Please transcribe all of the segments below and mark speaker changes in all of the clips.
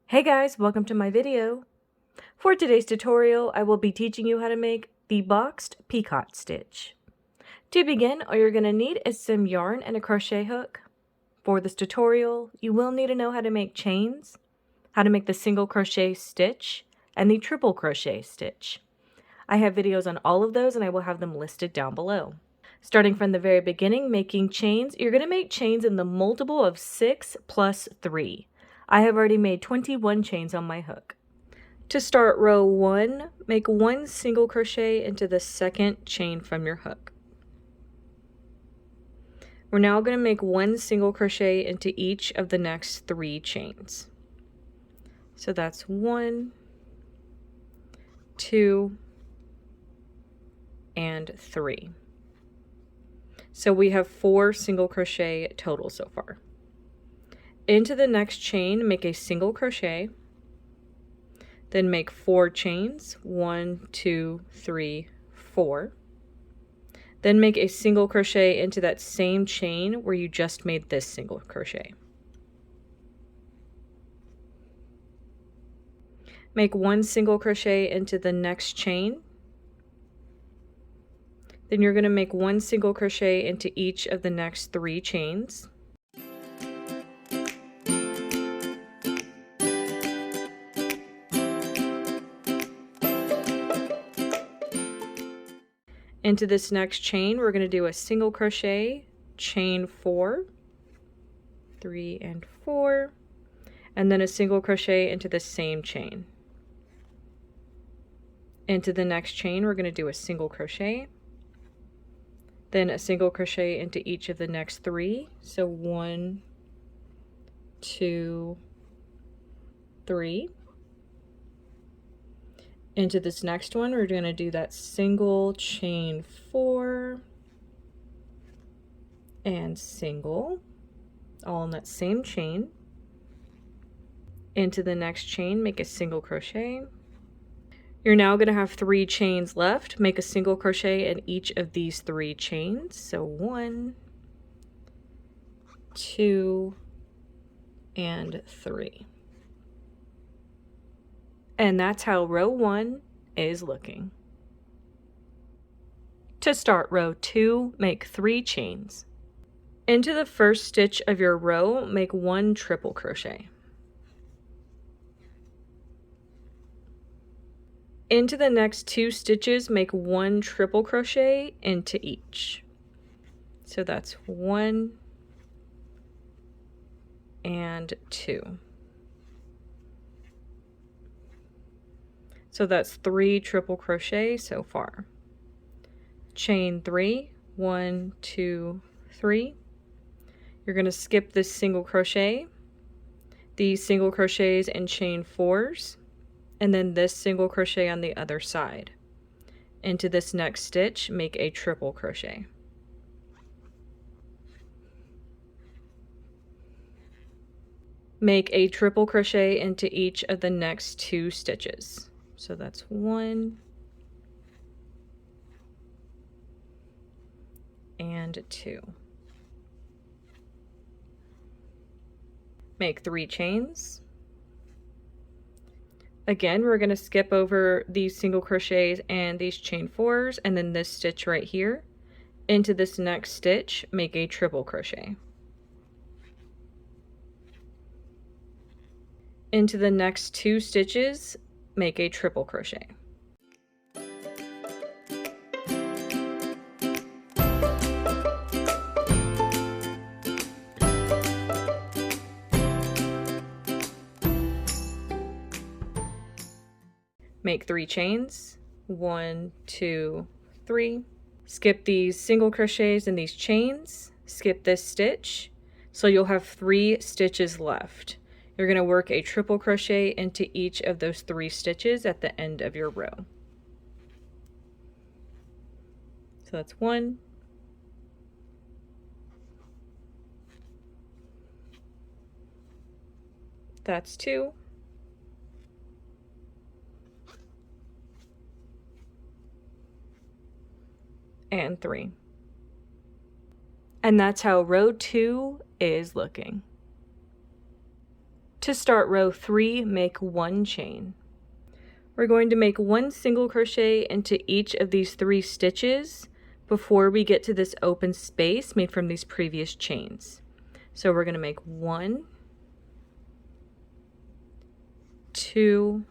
Speaker 1: Hey guys, welcome to my video. For today's tutorial, I will be teaching you how to make the boxed Picot stitch. To begin, all you're going to need is some yarn and a crochet hook. For this tutorial, you will need to know how to make chains, how to make the single crochet stitch, and the triple crochet stitch. I have videos on all of those and I will have them listed down below. Starting from the very beginning, making chains, you're going to make chains in the multiple of 6 plus 3. I have already made 21 chains on my hook. To start row 1, make 1 single crochet into the second chain from your hook. We're now going to make 1 single crochet into each of the next 3 chains. So that's 1, 2, and 3. So we have 4 single crochet total so far. Into the next chain, make a single crochet, then make 4 chains, 1, 2, 3, 4. Then make a single crochet into that same chain where you just made this single crochet. Make 1 single crochet into the next chain. Then you're going to make 1 single crochet into each of the next 3 chains. Into this next chain, we're going to do a single crochet, chain 4, 3 and 4, and then a single crochet into the same chain. Into the next chain, we're going to do a single crochet, then a single crochet into each of the next 3. So 1, 2, 3. Into this next one, we're going to do that single, chain 4, and single, all in that same chain. Into the next chain, make a single crochet. You're now going to have 3 chains left. Make a single crochet in each of these 3 chains. So 1, 2, and 3. And that's how row 1 is looking. To start row 2, make 3 chains. Into the first stitch of your row, make 1 triple crochet. Into the next 2 stitches, make 1 triple crochet into each. So that's 1 and 2. So that's 3 triple crochet so far. Chain 3, 1, 2, 3. You're going to skip this single crochet, these single crochets and chain 4s, and then this single crochet on the other side. Into this next stitch, make a triple crochet. Make a triple crochet into each of the next 2 stitches. So that's 1 and 2. Make 3 chains. Again, we're going to skip over these single crochets and these chain 4s and then this stitch right here. Into this next stitch, make a triple crochet. Into the next 2 stitches, make a triple crochet. Make 3 chains, 1, 2, 3. Skip these single crochets and these chains, skip this stitch, so you'll have 3 stitches left. You're going to work a triple crochet into each of those 3 stitches at the end of your row. So that's 1, that's 2, and 3. And that's how row 2 is looking. To start row 3, make 1 chain. We're going to make 1 single crochet into each of these 3 stitches before we get to this open space made from these previous chains. So we're going to make 1, 2,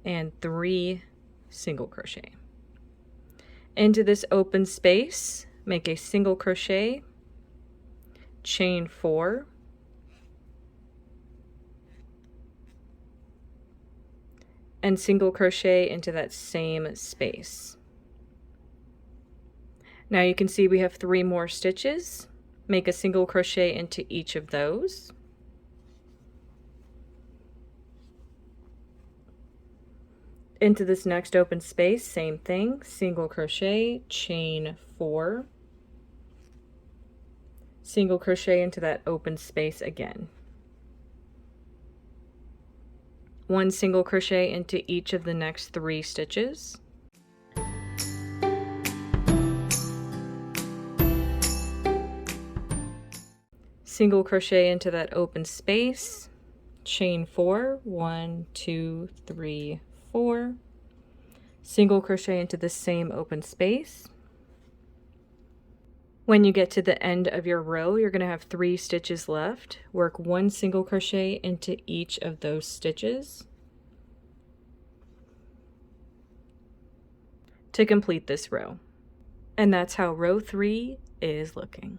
Speaker 1: and 3 single crochet. Into this open space, make a single crochet, chain 4, and single crochet into that same space. Now you can see we have 3 more stitches. Make a single crochet into each of those. Into this next open space, same thing, single crochet, chain 4, single crochet into that open space again. 1 single crochet into each of the next 3 stitches. Single crochet into that open space, chain 4, 1, 2, 3, 4, single crochet into the same open space. When you get to the end of your row, you're going to have 3 stitches left. Work 1 single crochet into each of those stitches to complete this row. And that's how row 3 is looking.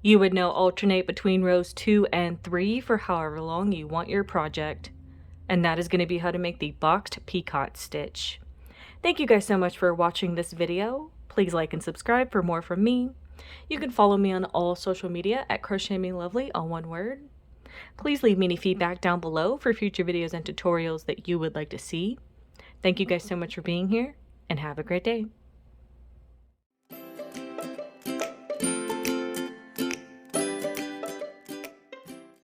Speaker 1: You would now alternate between rows 2 and 3 for however long you want your project. And that is going to be how to make the boxed Picot stitch. Thank you guys so much for watching this video. Please like and subscribe for more from me. You can follow me on all social media at crochetmelovely, all one word. Please leave me any feedback down below for future videos and tutorials that you would like to see. Thank you guys so much for being here, and have a great day.